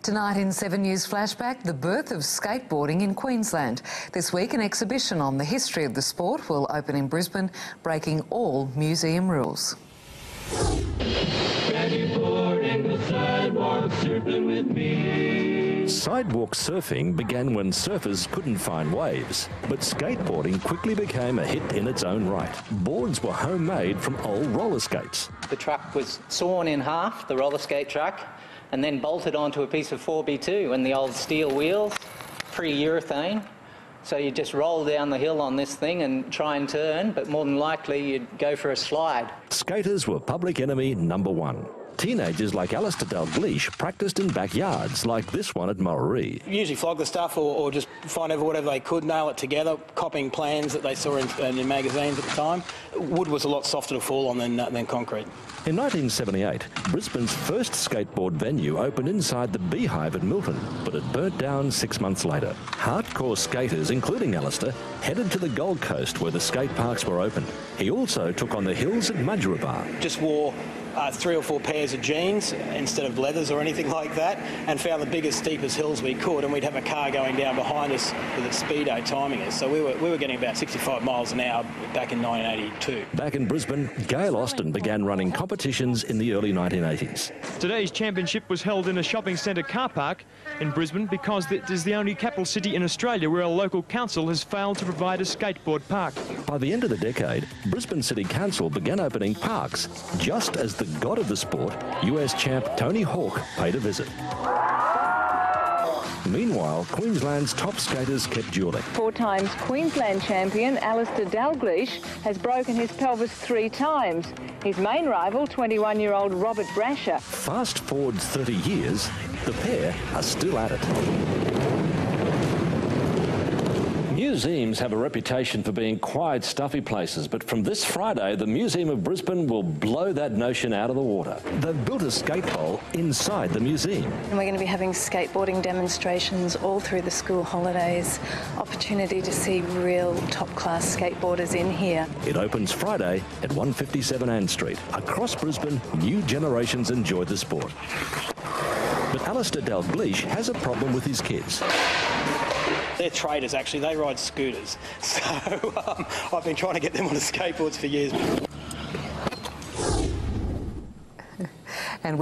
Tonight in 7 News Flashback, the birth of skateboarding in Queensland. This week, an exhibition on the history of the sport will open in Brisbane, breaking all museum rules. Sidewalk surfing began when surfers couldn't find waves, but skateboarding quickly became a hit in its own right. Boards were homemade from old roller skates. The truck was sawn in half, the roller skate truck, and then bolted onto a piece of 4x2 and the old steel wheels, pre-urethane. So you just roll down the hill on this thing and try and turn, but more than likely you'd go for a slide. Skaters were public enemy number one. Teenagers like Alistair Dalgleish practised in backyards like this one at Moree. Usually flog the stuff or just find over whatever they could, nail it together, copying plans that they saw in magazines at the time. Wood was a lot softer to fall on than concrete. In 1978, Brisbane's first skateboard venue opened inside the Beehive at Milton, but it burnt down 6 months later. Hardcore skaters, including Alistair, headed to the Gold Coast where the skate parks were open. He also took on the hills at Mudgeeraba. Just wore 3 or 4 pairs of jeans instead of leathers or anything like that, and found the biggest, steepest hills we could, and we'd have a car going down behind us with a speedo timing us. So we were getting about 65 miles an hour back in 1982. Back in Brisbane, Gail Austin began running competitions in the early 1980s. Today's championship was held in a shopping centre car park in Brisbane because it is the only capital city in Australia where a local council has failed to provide a skateboard park. By the end of the decade, Brisbane City Council began opening parks, just as the god of the sport, US champ Tony Hawk, paid a visit. Meanwhile, Queensland's top skaters kept duelling. 4 times Queensland champion Alistair Dalgleish has broken his pelvis 3 times. His main rival, 21-year-old Robert Brasher. Fast forward 30 years, the pair are still at it. Museums have a reputation for being quiet, stuffy places, but from this Friday, the Museum of Brisbane will blow that notion out of the water. They've built a skate bowl inside the museum. And we're going to be having skateboarding demonstrations all through the school holidays. Opportunity to see real top-class skateboarders in here. It opens Friday at 157 Ann Street. Across Brisbane, new generations enjoy the sport. But Alistair Dalgleish has a problem with his kids. They're traders, actually. They ride scooters. So I've been trying to get them on the skateboards for years. And we're